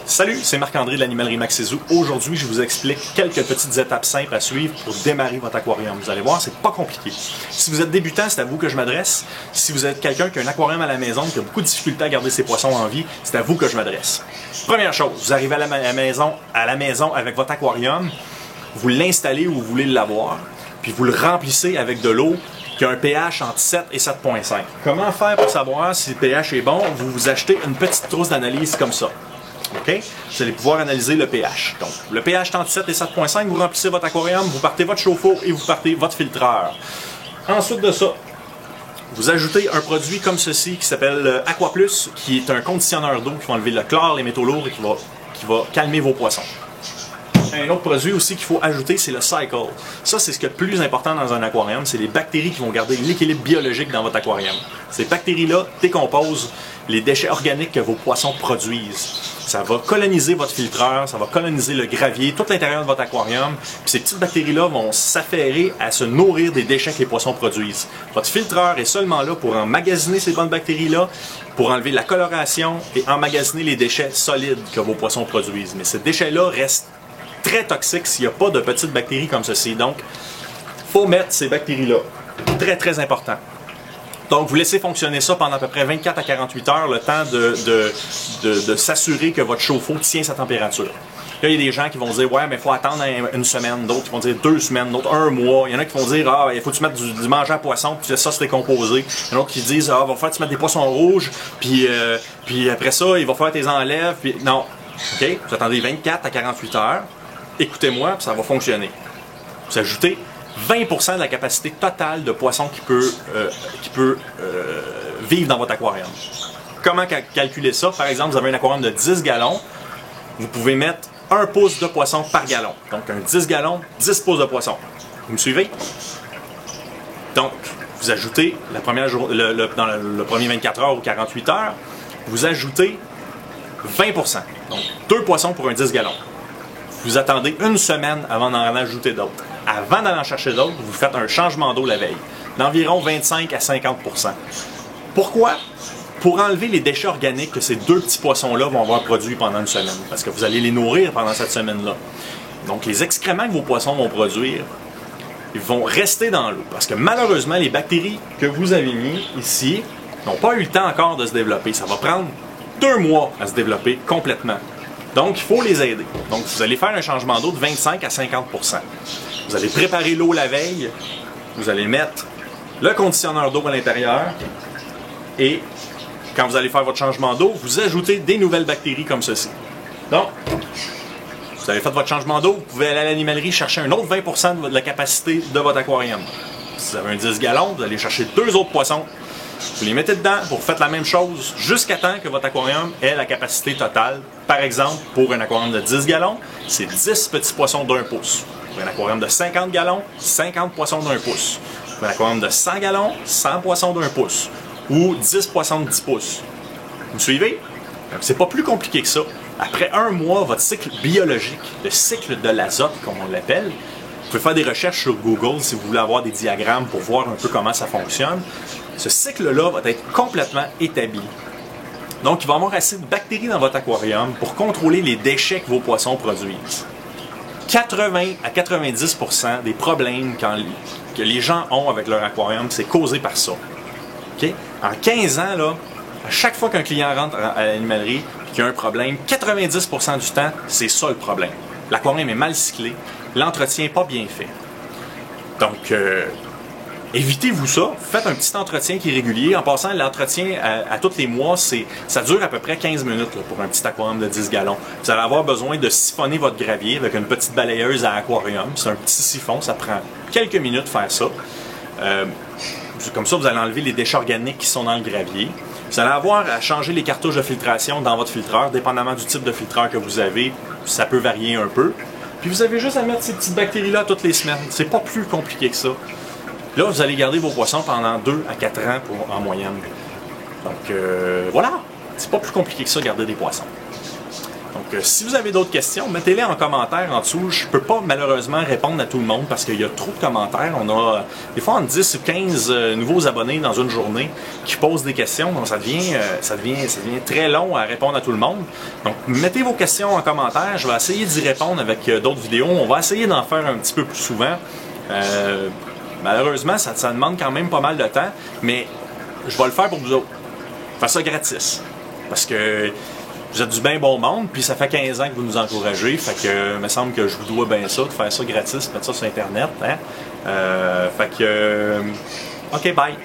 Salut, c'est Marc-André de l'Animalerie Maxizou. Aujourd'hui, je vous explique quelques petites étapes simples à suivre pour démarrer votre aquarium. Vous allez voir, c'est pas compliqué. Si vous êtes débutant, c'est à vous que je m'adresse. Si vous êtes quelqu'un qui a un aquarium à la maison, qui a beaucoup de difficultés à garder ses poissons en vie, c'est à vous que je m'adresse. Première chose, vous arrivez à la maison avec votre aquarium, vous l'installez où vous voulez l'avoir, puis vous le remplissez avec de l'eau qui a un pH entre 7 et 7,5. Comment faire pour savoir si le pH est bon? Vous achetez une petite trousse d'analyse comme ça. OK? Vous allez pouvoir analyser le pH. Donc, le pH est entre 7 et 7,5, vous remplissez votre aquarium, vous partez votre chauffe-eau et vous partez votre filtreur. Ensuite de ça, vous ajoutez un produit comme ceci qui s'appelle Aqua Plus, qui est un conditionneur d'eau qui va enlever le chlore, les métaux lourds et qui va calmer vos poissons. Un autre produit aussi qu'il faut ajouter, c'est le Cycle. Ça, c'est ce qui est le plus important dans un aquarium. C'est les bactéries qui vont garder l'équilibre biologique dans votre aquarium. Ces bactéries-là décomposent les déchets organiques que vos poissons produisent. Ça va coloniser votre filtreur, ça va coloniser le gravier, tout l'intérieur de votre aquarium. Puis ces petites bactéries-là vont s'affairer à se nourrir des déchets que les poissons produisent. Votre filtreur est seulement là pour emmagasiner ces bonnes bactéries-là, pour enlever la coloration et emmagasiner les déchets solides que vos poissons produisent. Mais ces déchets-là restent très toxiques s'il n'y a pas de petites bactéries comme ceci. Donc, il faut mettre ces bactéries-là. Très, très important. Donc, vous laissez fonctionner ça pendant à peu près 24 à 48 heures, le temps de s'assurer que votre chauffe-eau tient sa température. Là, il y a des gens qui vont dire « Ouais, mais il faut attendre une semaine », d'autres qui vont dire 2 semaines, d'autres 1 mois. Il y en a qui vont dire « Ah, il faut que tu mettes du manger à poisson, puis ça se décomposer. » Il y en a d'autres qui disent « Ah, il va falloir que tu mettes des poissons rouges, puis après ça, il va falloir que tu les enlèves. » Puis non. OK? Vous attendez 24 à 48 heures. Écoutez-moi, puis ça va fonctionner. Vous ajoutez 20% de la capacité totale de poisson qui peut vivre dans votre aquarium. Comment calculer ça? Par exemple, vous avez un aquarium de 10 gallons. Vous pouvez mettre 1 pouce de poisson par gallon. Donc, un 10 gallons, 10 pouces de poisson. Vous me suivez? Donc, vous ajoutez dans le premier 24 heures ou 48 heures, vous ajoutez 20%. Donc, 2 poissons pour un 10 gallons. Vous attendez une semaine avant d'en ajouter d'autres. Avant d'en chercher d'autres, vous faites un changement d'eau la veille, d'environ 25 à 50%. Pourquoi? Pour enlever les déchets organiques que ces 2 petits poissons-là vont avoir produits pendant une semaine, parce que vous allez les nourrir pendant cette semaine-là. Donc, les excréments que vos poissons vont produire, ils vont rester dans l'eau, parce que malheureusement, les bactéries que vous avez mis ici n'ont pas eu le temps encore de se développer. Ça va prendre 2 mois à se développer complètement. Donc, il faut les aider. Donc, vous allez faire un changement d'eau de 25 à 50%. Vous allez préparer l'eau la veille. Vous allez mettre le conditionneur d'eau à l'intérieur. Et quand vous allez faire votre changement d'eau, vous ajoutez des nouvelles bactéries comme ceci. Donc, vous avez fait votre changement d'eau. Vous pouvez aller à l'animalerie chercher un autre 20% de la capacité de votre aquarium. Si vous avez un 10 gallons, vous allez chercher 2 autres poissons. Vous les mettez dedans, vous faites la même chose jusqu'à temps que votre aquarium ait la capacité totale. Par exemple, pour un aquarium de 10 gallons, c'est 10 petits poissons d'1 pouce. Pour un aquarium de 50 gallons, 50 poissons d'1 pouce. Pour un aquarium de 100 gallons, 100 poissons d'1 pouce. Ou 10 poissons de 10 pouces. Vous me suivez? C'est pas plus compliqué que ça. Après 1 mois, votre cycle biologique, le cycle de l'azote, comme on l'appelle, vous pouvez faire des recherches sur Google si vous voulez avoir des diagrammes pour voir un peu comment ça fonctionne. Ce cycle-là va être complètement établi. Donc, il va y avoir assez de bactéries dans votre aquarium pour contrôler les déchets que vos poissons produisent. 80 à 90% des problèmes que les gens ont avec leur aquarium, c'est causé par ça. Okay? En 15 ans, là, à chaque fois qu'un client rentre à l'animalerie et qu'il y a un problème, 90% du temps, c'est ça le problème. L'aquarium est mal cyclé, l'entretien n'est pas bien fait. Donc, évitez-vous ça. Faites un petit entretien qui est régulier. En passant, l'entretien à tous les mois, ça dure à peu près 15 minutes là, pour un petit aquarium de 10 gallons. Vous allez avoir besoin de siphonner votre gravier avec une petite balayeuse à aquarium. C'est un petit siphon, ça prend quelques minutes de faire ça. Comme ça, vous allez enlever les déchets organiques qui sont dans le gravier. Vous allez avoir à changer les cartouches de filtration dans votre filtreur, dépendamment du type de filtreur que vous avez. Ça peut varier un peu. Puis vous avez juste à mettre ces petites bactéries-là toutes les semaines. C'est pas plus compliqué que ça. Là, vous allez garder vos poissons pendant 2 à 4 ans en moyenne. Donc, voilà. C'est pas plus compliqué que ça, garder des poissons. Donc, si vous avez d'autres questions, mettez-les en commentaire en dessous. Je peux pas malheureusement répondre à tout le monde parce qu'il y a trop de commentaires. On a des fois entre 10 ou 15 nouveaux abonnés dans une journée qui posent des questions. Donc ça devient très long à répondre à tout le monde. Donc mettez vos questions en commentaire. Je vais essayer d'y répondre avec d'autres vidéos. On va essayer d'en faire un petit peu plus souvent. Malheureusement, ça demande quand même pas mal de temps, mais je vais le faire pour vous autres. Faire ça gratis. Parce que vous êtes du bien bon monde, puis ça fait 15 ans que vous nous encouragez, fait que il me semble que je vous dois bien ça, de faire ça gratis, mettre ça sur Internet. Hein? OK, bye!